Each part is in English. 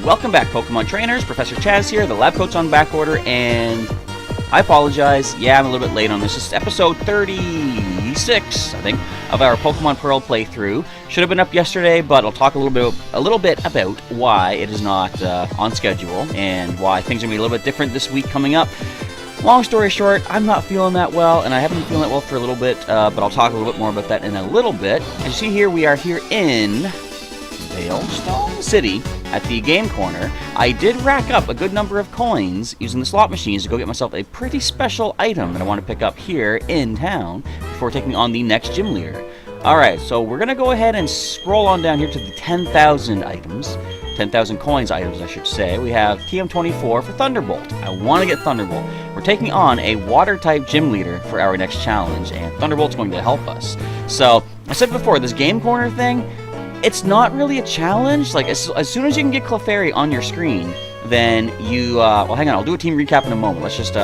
Welcome back, Pokemon Trainers. Professor Chaz here, the lab coat's on back order, and I apologize. Yeah, I'm a little bit late on this. This is episode 36, I think, of our Pokemon Pearl playthrough. Should have been up yesterday, but I'll talk a little bit about why it is not on schedule and why things are going to be a little bit different this week coming up. Long story short, I'm not feeling that well, and I haven't been feeling that well for a little bit, but I'll talk a little bit more about that in a little bit. As you see here, we are here in Veilstone City at the game corner. I did rack up a good number of coins using the slot machines to go get myself a pretty special item that I want to pick up here in town before taking on the next gym leader. Alright, so we're going to go ahead and scroll on down here to the 10,000 items. 10,000 coins items, I should say. We have TM24 for Thunderbolt. I want to get Thunderbolt. We're taking on a Water-type gym leader for our next challenge, and Thunderbolt's going to help us. So, I said before, this game corner thing, it's not really a challenge. Like, as soon as you can get Clefairy on your screen, then you, well, hang on, I'll do a team recap in a moment. Let's just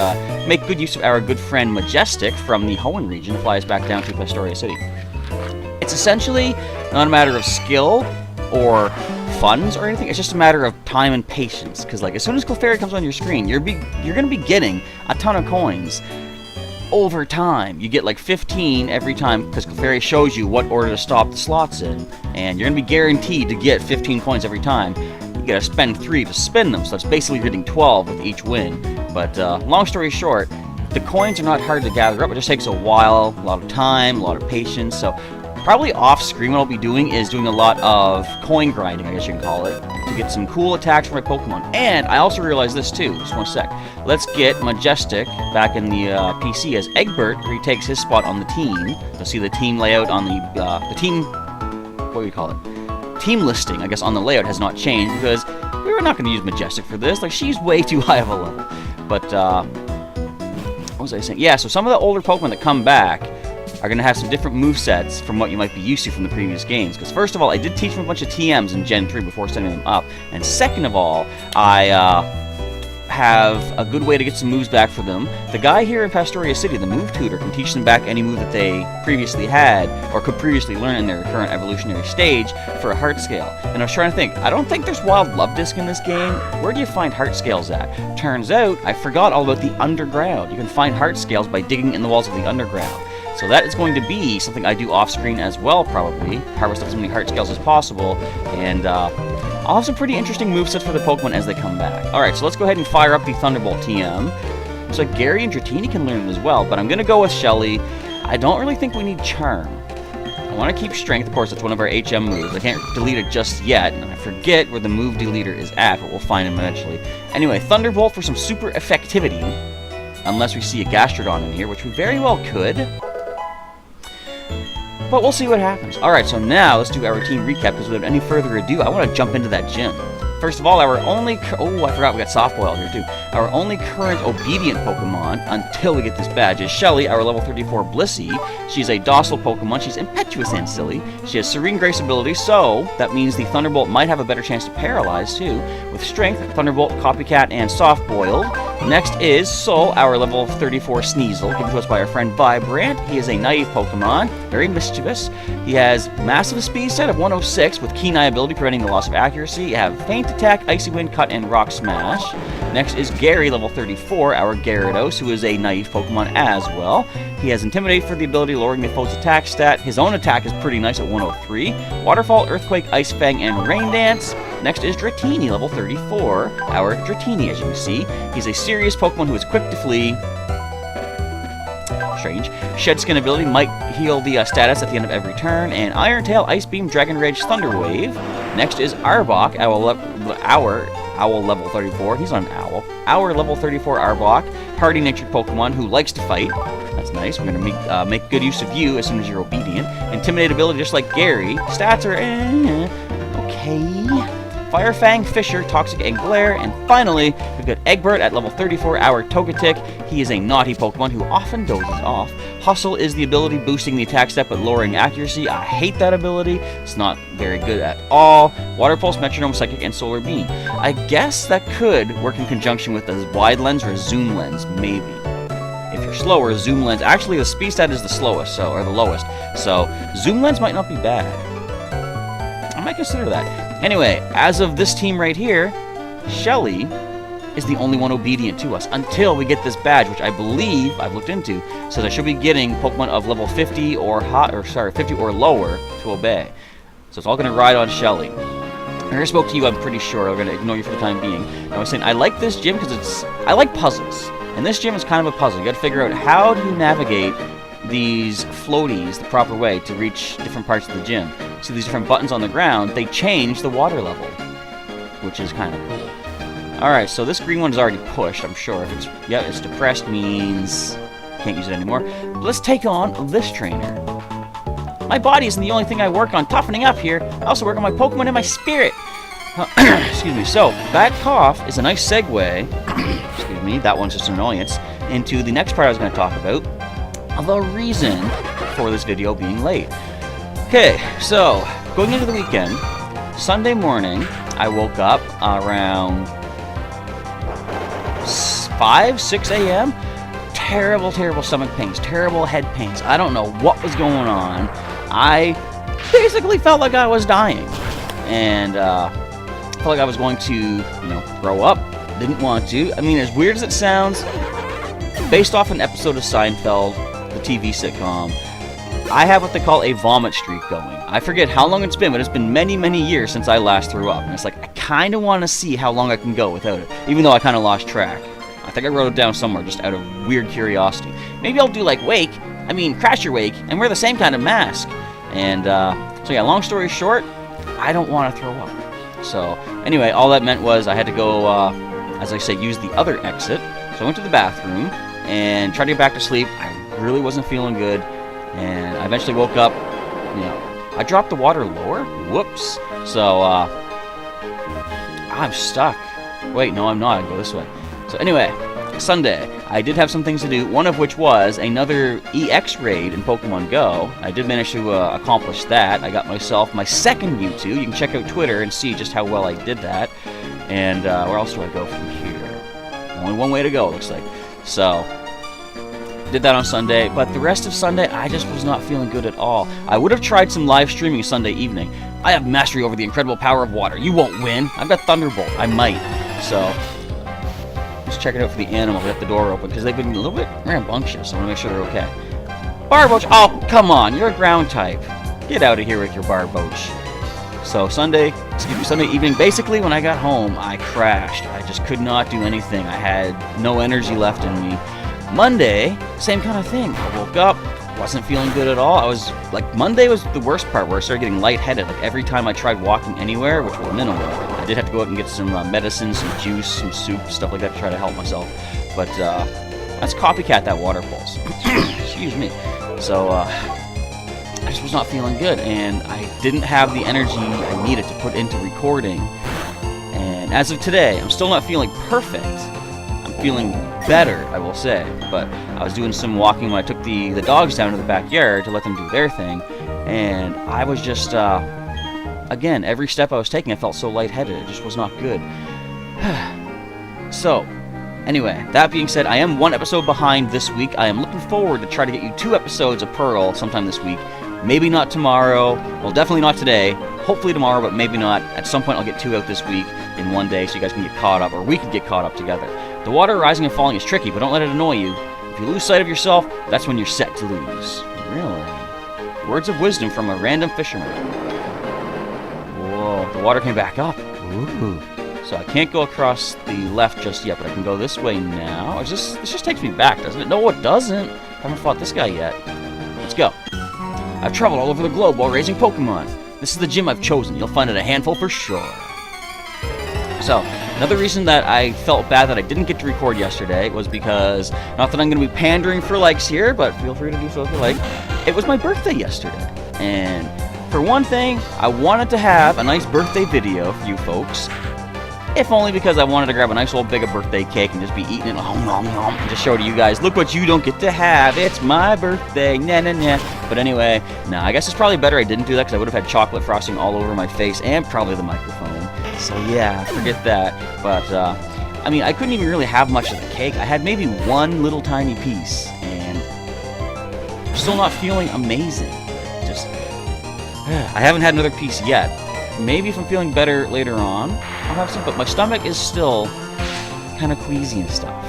make good use of our good friend Majestic from the Hoenn region to fly us back down to Pastoria City. It's essentially not a matter of skill or funds or anything. It's just a matter of time and patience. Because, like, as soon as Clefairy comes on your screen, you're going to be getting a ton of coins over time. You get like 15 every time because Clefairy shows you what order to stop the slots in, and you're going to be guaranteed to get 15 coins every time. You got to spend 3 to spin them, so that's basically getting 12 with each win. But long story short, the coins are not hard to gather up. It just takes a while, a lot of time, a lot of patience. So probably off screen what I'll be doing is doing a lot of coin grinding, I guess you can call it, to get some cool attacks for my Pokemon. And I also realized this too, just one sec. Let's get Majestic back in the PC as Egbert, where he takes his spot on the team. You'll see the team layout on the team, what do you call it? Team listing, I guess, on the layout has not changed because we were not going to use Majestic for this. Like, she's way too high of a level. But, what was I saying? Yeah, so some of the older Pokemon that come back are going to have some different movesets from what you might be used to from the previous games. Because first of all, I did teach them a bunch of TMs in Gen 3 before sending them up. And second of all, I have a good way to get some moves back for them. The guy here in Pastoria City, the move tutor, can teach them back any move that they previously had or could previously learn in their current evolutionary stage for a heart scale. And I was trying to think, I don't think there's Wild Love Disc in this game. Where do you find heart scales at? Turns out, I forgot all about the underground. You can find heart scales by digging in the walls of the underground. So that is going to be something I do off-screen as well, probably. Harvest up as many heart scales as possible, and I'll have some pretty interesting movesets for the Pokemon as they come back. Alright, so let's go ahead and fire up the Thunderbolt TM. Looks like Gary and Dratini can learn it as well, but I'm going to go with Shelly. I don't really think we need Charm. I want to keep Strength, of course, that's one of our HM moves. I can't delete it just yet, and I forget where the move deleter is at, but we'll find him eventually. Anyway, Thunderbolt for some super effectivity, unless we see a Gastrodon in here, which we very well could. But we'll see what happens. Alright, so now let's do our team recap, because without any further ado, I want to jump into that gym. First of all, our only... Oh, I forgot we got Softboiled here, too. Our only current obedient Pokemon, until we get this badge, is Shelly, our level 34 Blissey. She's a docile Pokemon. She's impetuous and silly. She has Serene Grace ability, so that means the Thunderbolt might have a better chance to paralyze, too. With Strength, Thunderbolt, Copycat, and Softboiled. Next is Soul, our level 34 Sneasel, given to us by our friend Vibrant. He is a naive Pokemon, very mischievous. He has massive speed set of 106 with Keen Eye ability preventing the loss of accuracy. You have Feint Attack, Icy Wind, Cut, and Rock Smash. Next is Gary, level 34, our Gyarados, who is a naive Pokemon as well. He has Intimidate for the ability lowering the opponent's attack stat. His own attack is pretty nice at 103. Waterfall, Earthquake, Ice Fang, and Rain Dance. Next is Dratini, level 34, our Dratini, as you can see. He's a serious Pokemon who is quick to flee. Strange. Shed Skin ability might heal the status at the end of every turn. And Iron Tail, Ice Beam, Dragon Rage, Thunder Wave. Next is Arbok, our Owl level 34. He's not an owl. Our level 34 Arbok, hardy-natured Pokemon who likes to fight. That's nice. We're going to make good use of you as soon as you're obedient. Intimidate ability just like Gary. Stats are okay. Fire Fang, Fissure, Toxic, and Glare. And finally, we've got Egbert at level 34, our Togetic. He is a naughty Pokemon who often dozes off. Hustle is the ability boosting the attack step but lowering accuracy. I hate that ability. It's not very good at all. Water Pulse, Metronome, Psychic, and Solar Beam. I guess that could work in conjunction with a Wide Lens or a Zoom Lens, maybe. If you're slower, Zoom Lens... Actually, the speed stat is the slowest, or the lowest. So, Zoom Lens might not be bad. I might consider that. Anyway, as of this team right here, Shelly is the only one obedient to us until we get this badge, which I believe I've looked into, says I should be getting Pokemon of level 50 or 50 or lower to obey. So it's all going to ride on Shelly. I already spoke to you, I'm pretty sure. I'm going to ignore you for the time being. I was saying I like this gym because I like puzzles. And this gym is kind of a puzzle. You got to figure out how do you navigate these floaties the proper way to reach different parts of the gym. So these different buttons on the ground, they change the water level, which is kind of cool. Alright, so this green one is already pushed, I'm sure. If it's depressed means can't use it anymore. But let's take on this trainer. My body isn't the only thing I work on toughening up here. I also work on my Pokemon and my spirit. Excuse me. So, that cough is a nice segue, excuse me, that one's just an annoyance, into the next part I was going to talk about, the reason for this video being late. Okay, so, going into the weekend, Sunday morning, I woke up around 5, 6 a.m. Terrible, terrible stomach pains, terrible head pains. I don't know what was going on. I basically felt like I was dying. And, felt like I was going to, throw up. Didn't want to. I mean, as weird as it sounds, based off an episode of Seinfeld, the TV sitcom, I have what they call a vomit streak going. I forget how long it's been, but it's been many, many years since I last threw up. And it's like, I kind of want to see how long I can go without it, even though I kind of lost track. I think I wrote it down somewhere just out of weird curiosity. Maybe I'll do like Crash Your Wake, and wear the same kind of mask. And, so yeah, long story short, I don't want to throw up. So, anyway, all that meant was I had to go, as I say, use the other exit. So I went to the bathroom and tried to get back to sleep. I really wasn't feeling good. And I eventually woke up, I dropped the water lower. Whoops. So, I'm stuck. Wait, no, I'm not. I go this way. So anyway, Sunday, I did have some things to do, one of which was another EX raid in Pokemon Go. I did manage to accomplish that. I got myself my second Mewtwo. You can check out Twitter and see just how well I did that. And where else do I go from here? Only one way to go, it looks like. So, did that on Sunday, but the rest of Sunday, I just was not feeling good at all. I would have tried some live streaming Sunday evening. I have mastery over the incredible power of water. You won't win. I've got Thunderbolt. I might. So, just checking out for the animals at the door open, because they've been a little bit rambunctious. I want to make sure they're okay. Barboach! Oh, come on. You're a ground type. Get out of here with your Barboach. So, Sunday evening, basically, when I got home, I crashed. I just could not do anything. I had no energy left in me. Monday, same kind of thing. I woke up, wasn't feeling good at all. Monday was the worst part, where I started getting lightheaded. Like, every time I tried walking anywhere, which were minimal, I did have to go out and get some medicine, some juice, some soup, stuff like that to try to help myself. But, let's copycat that water pulse. Excuse me. So, I just was not feeling good, and I didn't have the energy I needed to put into recording. And as of today, I'm still not feeling perfect. I'm feeling better, I will say, but I was doing some walking when I took the dogs down to the backyard to let them do their thing, and I was just, again, every step I was taking, I felt so lightheaded. It just was not good. So, anyway, that being said, I am one episode behind this week. I am looking forward to try to get you 2 episodes of Pearl sometime this week. Maybe not tomorrow. Well, definitely not today. Hopefully tomorrow, but maybe not. At some point, I'll get 2 out this week in one day so you guys can get caught up, or we can get caught up together. The water rising and falling is tricky, but don't let it annoy you. If you lose sight of yourself, that's when you're set to lose. Really? Words of wisdom from a random fisherman. Whoa, the water came back up. Ooh. So I can't go across the left just yet, but I can go this way now. This just takes me back, doesn't it? No, it doesn't. I haven't fought this guy yet. Let's go. I've traveled all over the globe while raising Pokemon. This is the gym I've chosen. You'll find it a handful for sure. So, another reason that I felt bad that I didn't get to record yesterday was because, not that I'm going to be pandering for likes here, but feel free to do so if you like, it was my birthday yesterday. And for one thing, I wanted to have a nice birthday video for you folks. If only because I wanted to grab a nice old big of birthday cake and just be eating it, and just show to you guys, look what you don't get to have, it's my birthday, nah. But anyway, I guess it's probably better I didn't do that, because I would have had chocolate frosting all over my face and probably the microphone. So yeah, forget that. But, I mean, I couldn't even really have much of the cake. I had maybe one little tiny piece, and I'm still not feeling amazing. Just, I haven't had another piece yet. Maybe if I'm feeling better later on, I'll have some, but my stomach is still kind of queasy and stuff.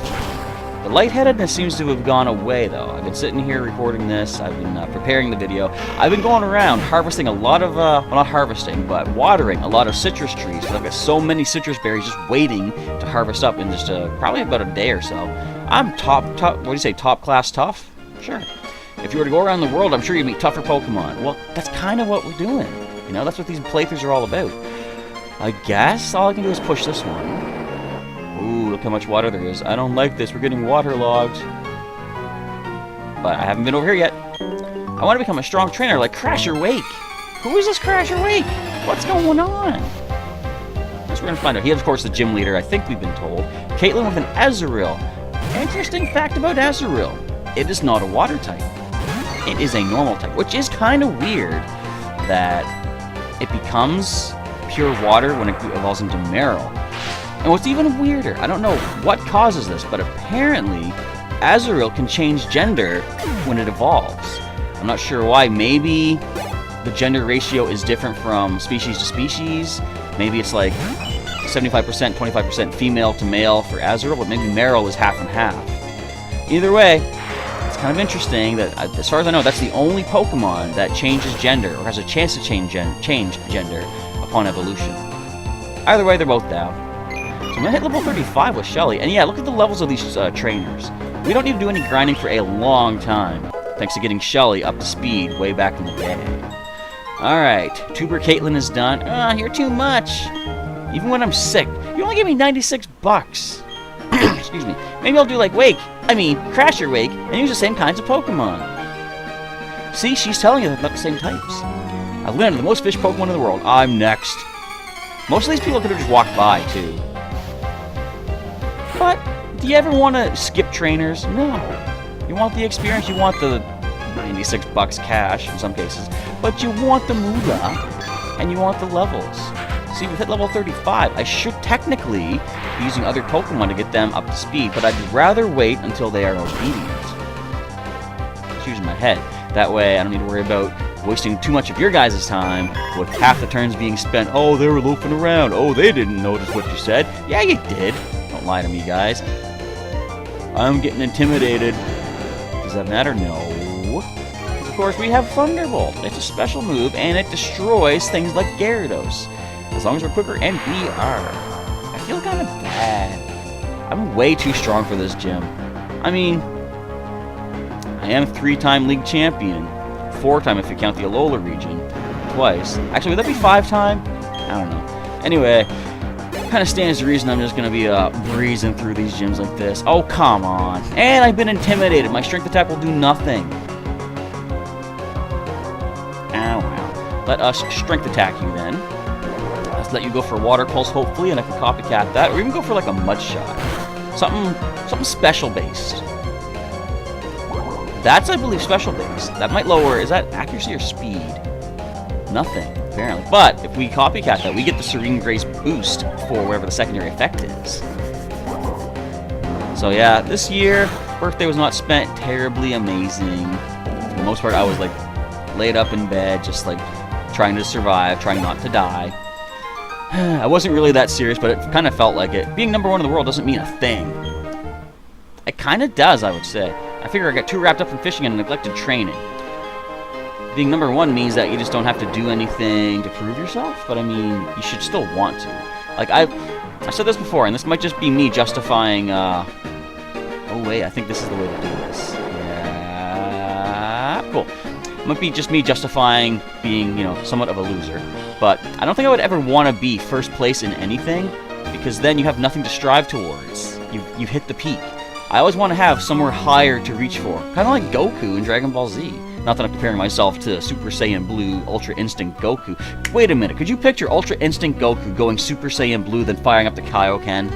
The lightheadedness seems to have gone away, though. I've been sitting here recording this. I've been preparing the video. I've been going around harvesting a lot of, well, not harvesting, but watering a lot of citrus trees. So I've got so many citrus berries just waiting to harvest up in just probably about a day or so. I'm what do you say, top class tough? Sure. If you were to go around the world, I'm sure you'd meet tougher Pokemon. Well, that's kind of what we're doing. You know, that's what these playthroughs are all about. I guess all I can do is push this one. Ooh, look how much water there is. I don't like this. We're getting waterlogged. But I haven't been over here yet. I want to become a strong trainer like Crasher Wake. Who is this Crasher Wake? What's going on? I guess we're going to find out. He is, of course, the gym leader, I think we've been told. Caitlin with an Azurill. Interesting fact about Azurill. It is not a water type. It is a normal type, which is kind of weird that it becomes pure water when it evolves into Marill. And what's even weirder, I don't know what causes this, but apparently Azurill can change gender when it evolves. I'm not sure why. Maybe the gender ratio is different from species to species. Maybe it's like 75%, 25% female to male for Azurill, but maybe Marill is half and half. Either way, it's kind of interesting that, as far as I know, that's the only Pokemon that changes gender, or has a chance to change gender upon evolution. Either way, they're both down. So I'm going to hit level 35 with Shelly. And yeah, look at the levels of these trainers. We don't need to do any grinding for a long time, thanks to getting Shelly up to speed way back in the day. Alright, Tuber Caitlin is done. You're too much. Even when I'm sick. You only gave me 96 bucks. Excuse me. Maybe I'll do like Crasher Wake, and use the same kinds of Pokemon. See, she's telling you they're not the same types. I've landed the most fish Pokemon in the world. I'm next. Most of these people could have just walked by, too. But, do you ever want to skip trainers? No. You want the experience, you want the 96 bucks cash in some cases, but you want the moolah, and you want the levels. See, we've hit level 35. I should technically be using other Pokemon to get them up to speed, but I'd rather wait until they are obedient. Just using my head. That way, I don't need to worry about wasting too much of your guys' time with half the turns being spent. Oh, they were loafing around. Oh, they didn't notice what you said. Yeah, you did. Don't lie to me, guys. I'm getting intimidated. Does that matter? No. Of course, we have Thunderbolt. It's a special move, and it destroys things like Gyarados. As long as we're quicker, and we are. I feel kind of bad. I'm way too strong for this gym. I mean, I am 3-time league champion. 4-time if you count the Alola region. Twice. Actually, would that be 5-time? I don't know. Anyway, kind of stands to reason I'm just going to be breezing through these gyms like this. Oh, come on. And I've been intimidated. My strength attack will do nothing. Ow, ow. Let us strength attack you then. Let's let you go for a water pulse, hopefully, and I can copycat that. Or even go for like a mud shot. Something special based. That's, I believe, special based. That might lower, is that accuracy or speed? Nothing, apparently. But if we copycat that, we get the Serene Grace boost for whatever the secondary effect is. So yeah, this year, birthday was not spent terribly amazing. For the most part, I was like laid up in bed, just like trying to survive, trying not to die. I wasn't really that serious, but it kind of felt like it. Being #1 in the world doesn't mean a thing. It kind of does, I would say. I figure I got too wrapped up in fishing and neglected training. Being #1 means that you just don't have to do anything to prove yourself, but I mean, you should still want to. Like, I said this before, and this might just be me justifying, oh wait, I think this is the way to do this. Yeah, cool. It might be just me justifying being, you know, somewhat of a loser, but I don't think I would ever want to be first place in anything, because then you have nothing to strive towards. You've hit the peak. I always want to have somewhere higher to reach for. Kind of like Goku in Dragon Ball Z. Not that I'm comparing myself to Super Saiyan Blue, Ultra Instinct Goku. Wait a minute, could you picture Ultra Instinct Goku going Super Saiyan Blue then firing up the Kaioken?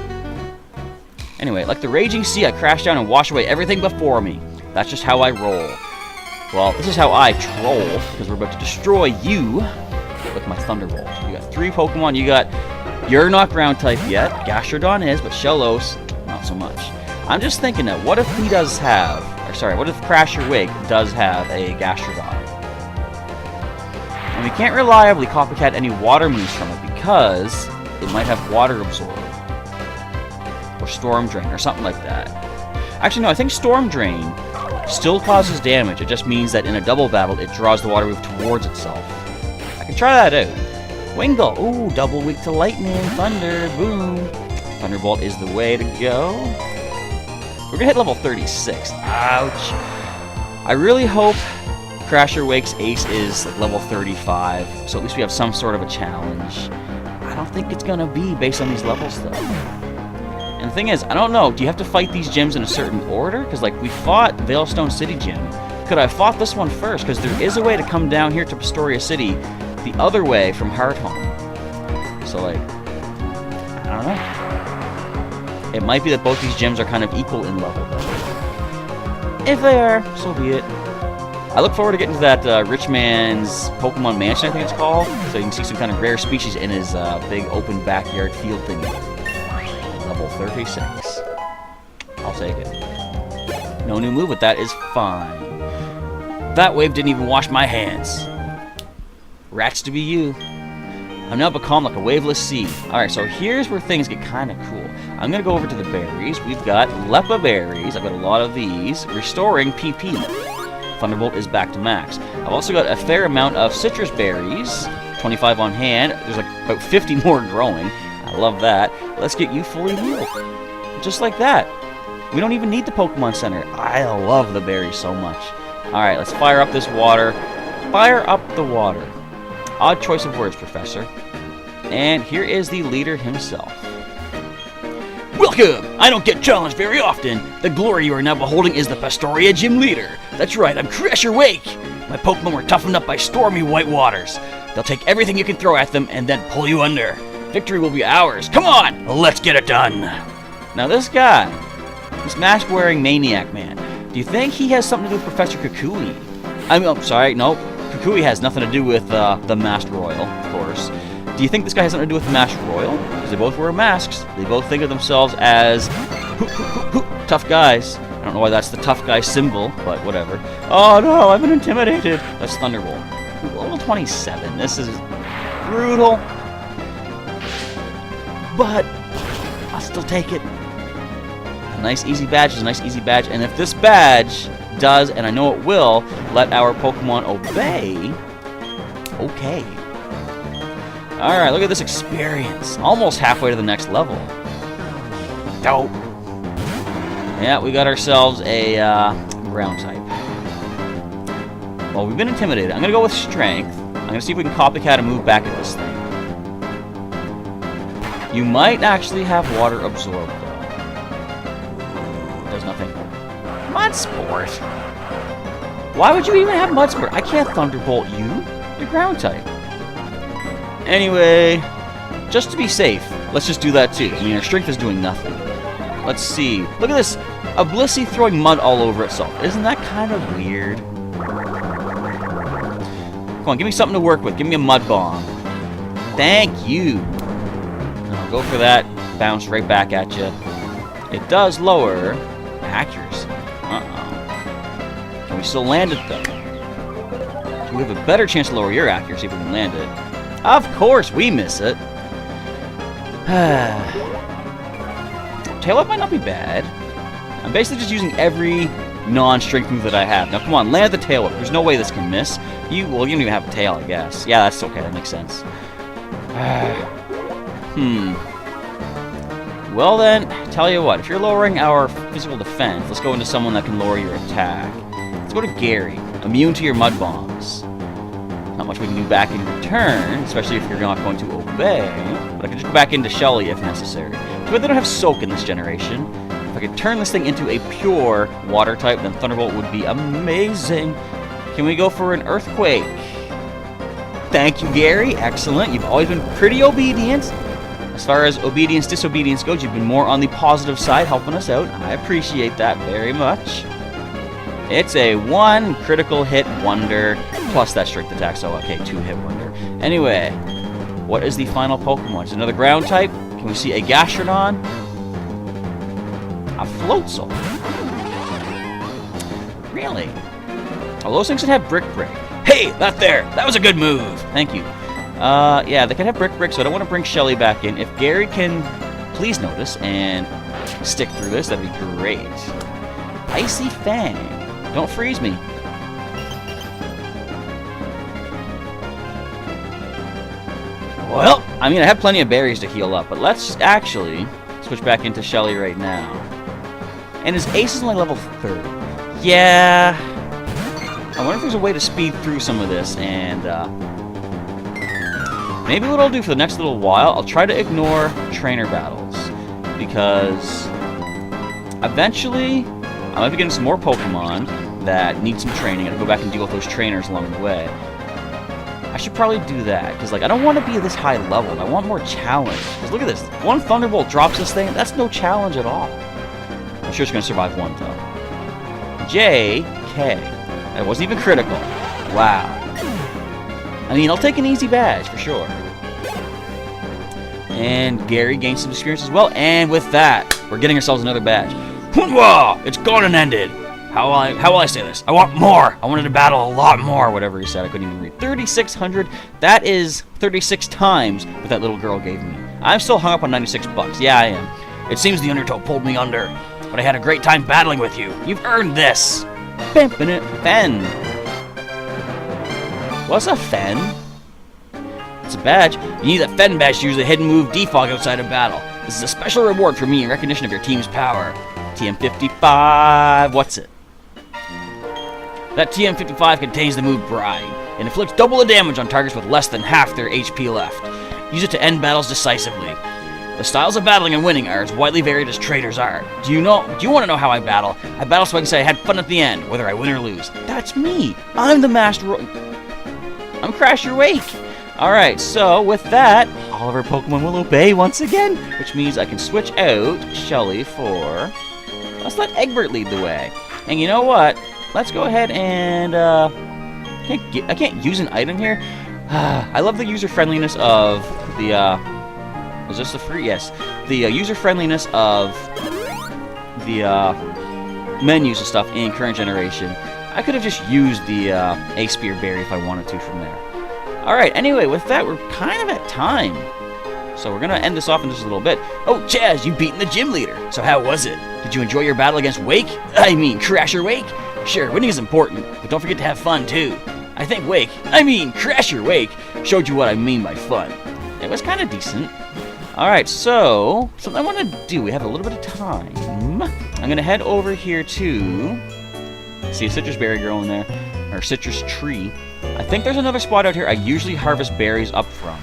Anyway, like the raging sea, I crash down and wash away everything before me. That's just how I roll. Well, this is how I troll, because we're about to destroy you with my Thunderbolt. You got 3 Pokemon. You're not ground type yet. Gastrodon is, but Shellos, not so much. I'm just thinking that what if he does have, what if Crasher Wake does have a Gastrodon? And we can't reliably copycat any water moves from it because it might have Water Absorb. Or Storm Drain, or something like that. Actually, no, I think Storm Drain still causes damage. It just means that in a double battle, it draws the water move towards itself. I can try that out. Wingull. Ooh, double weak to lightning. Thunder. Boom. Thunderbolt is the way to go. We're gonna hit level 36. Ouch. I really hope Crasher Wake's ace is like level 35, so at least we have some sort of a challenge. I don't think it's gonna be based on these levels, though. And the thing is, I don't know, do you have to fight these gyms in a certain order? Because, like, we fought Veilstone City Gym. Could I have fought this one first? Because there is a way to come down here to Pastoria City the other way from Hearthome. So, like, I don't know. It might be that both these gyms are kind of equal in level, though. If they are, so be it. I look forward to getting to that Rich Man's Pokemon Mansion, I think it's called. So you can see some kind of rare species in his big open backyard field thingy. Level 36. I'll take it. No new move, but that is fine. That wave didn't even wash my hands. Rats to be you. I'm now become like a waveless sea. Alright, so here's where things get kind of cool. I'm going to go over to the berries. We've got Lepa berries. I've got a lot of these. Restoring PP. Thunderbolt is back to max. I've also got a fair amount of citrus berries. 25 on hand. There's like about 50 more growing. I love that. Let's get you fully healed. Just like that. We don't even need the Pokemon Center. I love the berries so much. Alright, let's fire up this water. Fire up the water. Odd choice of words, Professor. And here is the leader himself. Welcome! I don't get challenged very often. The glory you are now beholding is the Pastoria Gym Leader. That's right, I'm Crasher Wake. My Pokemon were toughened up by stormy white waters. They'll take everything you can throw at them and then pull you under. Victory will be ours. Come on! Let's get it done! Now this guy, this mask-wearing maniac man, do you think he has something to do with Professor Kukui? I'm sorry, no. Kukui has nothing to do with the Masked Royal, of course. Do you think this guy has something to do with the Masked Royal? Because they both wear masks. They both think of themselves as tough guys. I don't know why that's the tough guy symbol, but whatever. Oh no, I've been intimidated. That's Thunderbolt. Level 27. This is brutal. But I'll still take it. A nice easy badge is a nice easy badge. And if this badge does, and I know it will, let our Pokemon obey, okay. Alright, look at this experience. Almost halfway to the next level. Dope. Yeah, we got ourselves a ground type. Well, we've been intimidated. I'm going to go with Strength. I'm going to see if we can copycat a move back at this thing. You might actually have Water Absorb, though. Does nothing. Mud Sport. Why would you even have Mud Sport? I can't Thunderbolt you. You're ground type. Anyway, just to be safe, let's just do that too. I mean, our strength is doing nothing. Let's see. Look at this. A Blissey throwing mud all over itself. Isn't that kind of weird? Come on, give me something to work with. Give me a Mud Bomb. Thank you. I'll go for that. Bounce right back at you. It does lower accuracy. Can we still land it, though? We have a better chance to lower your accuracy if we can land it. Of course, we miss it. Tail Whip might not be bad. I'm basically just using every non-strength move that I have. Now, come on, land the Tail Whip. There's no way this can miss. You don't even have a tail, I guess. Yeah, that's okay. That makes sense. Well then, tell you what. If you're lowering our physical defense, let's go into someone that can lower your attack. Let's go to Gary. Immune to your Mud Bombs. Not much we can do back in return, especially if you're not going to obey. But I can just go back into Shelly if necessary. But they don't have Soak in this generation. If I could turn this thing into a pure water type, then Thunderbolt would be amazing. Can we go for an Earthquake? Thank you, Gary. Excellent. You've always been pretty obedient. As far as obedience, disobedience goes, you've been more on the positive side, helping us out. I appreciate that very much. It's a 1 critical hit wonder, plus that strength attack, so okay, 2 hit wonder. Anyway, what is the final Pokemon? It's another ground type. Can we see a Gastrodon? A Floatzel. Really? Oh, those things should have Brick Break. Hey, that there! That was a good move! Thank you. Yeah, they can have Brick, so I don't want to bring Shelly back in. If Gary can please notice and stick through this, that'd be great. Icy Fang. Don't freeze me. Well, I mean, I have plenty of berries to heal up, but let's actually switch back into Shelly right now. And his ace is only level 3rd. Yeah. I wonder if there's a way to speed through some of this, and maybe what I'll do for the next little while, I'll try to ignore trainer battles, because eventually I might be getting some more Pokemon that need some training, and I'll go back and deal with those trainers along the way. I should probably do that, because like I don't want to be this high level. I want more challenge. Because look at this. One Thunderbolt drops this thing. That's no challenge at all. I'm sure it's going to survive one, though. J.K. That wasn't even critical. Wow. I mean, I'll take an easy badge, for sure. And Gary gained some experience as well. And with that, we're getting ourselves another badge. Hunwa! It's gone and ended. How will I say this? I want more! I wanted to battle a lot more, whatever he said. I couldn't even read. 3,600. That is 36 times what that little girl gave me. I'm still hung up on 96 bucks. Yeah, I am. It seems the Undertow pulled me under, but I had a great time battling with you. You've earned this. Fen. What's a Fen? It's a badge. You need that Fen badge to use the hidden move Defog outside of battle. This is a special reward for me in recognition of your team's power. TM55. What's it? That TM55 contains the move Bride, and inflicts double the damage on targets with less than half their HP left. Use it to end battles decisively. The styles of battling and winning are as widely varied as traders are. Do you want to know how I battle? I battle so I can say I had fun at the end, whether I win or lose. That's me! I'm the master. I'm Crasher Wake! Alright, so with that, all of our Pokemon will obey once again, which means I can switch out Shelly for... Let's let Egbert lead the way. And you know what? Let's go ahead and, I can't use an item here. I love the user-friendliness of the, is this the free? Yes. The user-friendliness of the, menus and stuff in current generation. I could have just used the, A-Spear Berry if I wanted to from there. Alright, anyway, with that, we're kind of at time. So we're going to end this off in just a little bit. Oh, Chaz, you've beaten the gym leader. So how was it? Did you enjoy your battle against Wake? I mean, Crasher Wake? Sure, winning is important, but don't forget to have fun, too. I think Crasher Wake, showed you what I mean by fun. It was kind of decent. Alright, so, something I want to do. We have a little bit of time. I'm going to head over here to... See a citrus berry growing there. Or citrus tree. I think there's another spot out here I usually harvest berries up from.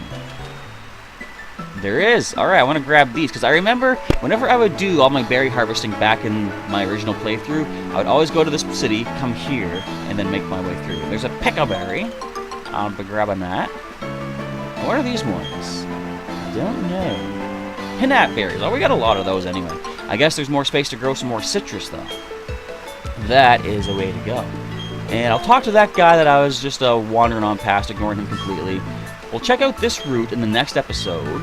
There is. Alright, I want to grab these, because I remember whenever I would do all my berry harvesting back in my original playthrough, I would always go to this city, come here, and then make my way through. There's a Pekka berry. I'll be grabbing that. What are these ones? I don't know. Hinat berries. Oh, we got a lot of those anyway. I guess there's more space to grow some more citrus, though. That is a way to go. And I'll talk to that guy that I was just wandering on past, ignoring him completely. We'll check out this route in the next episode.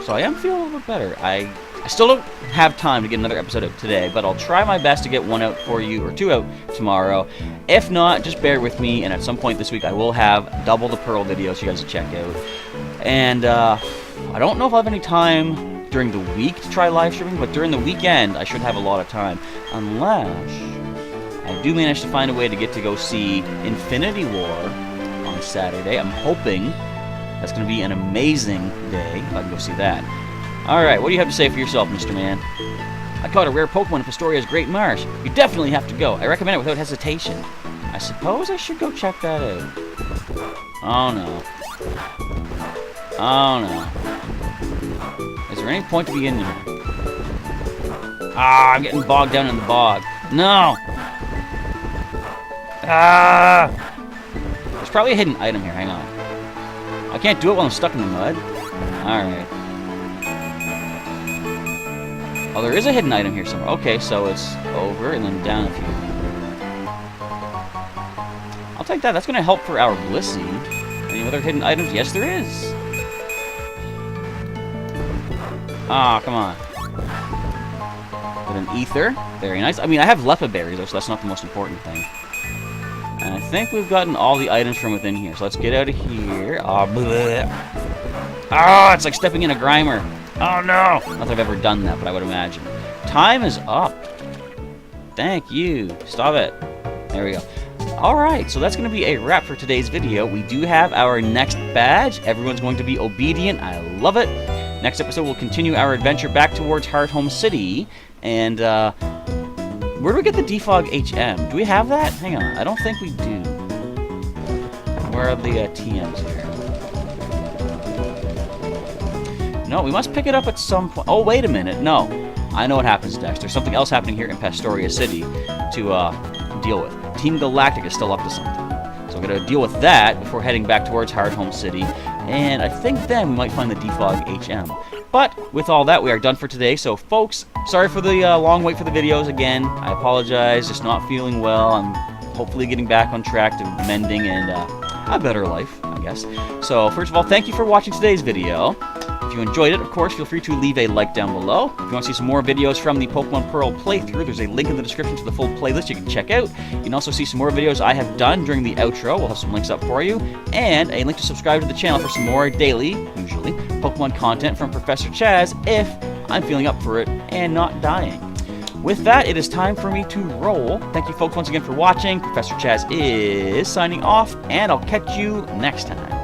So I am feeling a little bit better. I still don't have time to get another episode out today, but I'll try my best to get one out for you, or 2 out tomorrow. If not, just bear with me, and at some point this week I will have double the Pearl videos you guys to check out. And I don't know if I'll have any time during the week to try live streaming, but during the weekend I should have a lot of time. Unless I do manage to find a way to get to go see Infinity War on Saturday. I'm hoping that's going to be an amazing day if I can go see that. Alright, what do you have to say for yourself, Mr. Man? I caught a rare Pokemon in Pastoria's Great Marsh. You definitely have to go. I recommend it without hesitation. I suppose I should go check that out. Oh no. Oh no. Is there any point to be in there? Ah, I'm getting bogged down in the bog. No! Ah! There's probably a hidden item here. Hang on. I can't do it while I'm stuck in the mud? Alright. Oh, there is a hidden item here somewhere. Okay, so it's over and then down a few. I'll take that. That's going to help for our Blissey. Any other hidden items? Yes, there is. Ah, come on. With an ether. Very nice. I mean, I have Lepa berries, though, so that's not the most important thing. And I think we've gotten all the items from within here. So let's get out of here. Oh, it's like stepping in a Grimer. Oh no! Not that I've ever done that, but I would imagine. Time is up. Thank you. Stop it. There we go. Alright, so that's going to be a wrap for today's video. We do have our next badge. Everyone's going to be obedient. I love it. Next episode, we'll continue our adventure back towards Hardhome City. And, where do we get the Defog HM? Do we have that? Hang on. I don't think we do. Where are the TMs here? No, we must pick it up at some point. Oh, wait a minute. No. I know what happens next. There's something else happening here in Pastoria City to deal with. Team Galactic is still up to something. So I'm going to deal with that before heading back towards Hardhome City. And I think then we might find the Defog HM. But with all that, we are done for today. So folks, sorry for the long wait for the videos again. I apologize, just not feeling well. I'm hopefully getting back on track to mending and a better life, I guess. So first of all, thank you for watching today's video. If you enjoyed it, of course, feel free to leave a like down below. If you want to see some more videos from the Pokemon Pearl playthrough, there's a link in the description to the full playlist you can check out. You can also see some more videos I have done during the outro. We'll have some links up for you. And a link to subscribe to the channel for some more daily, usually, Pokemon content from Professor Chaz if I'm feeling up for it and not dying. With that, it is time for me to roll. Thank you folks once again for watching. Professor Chaz is signing off, and I'll catch you next time.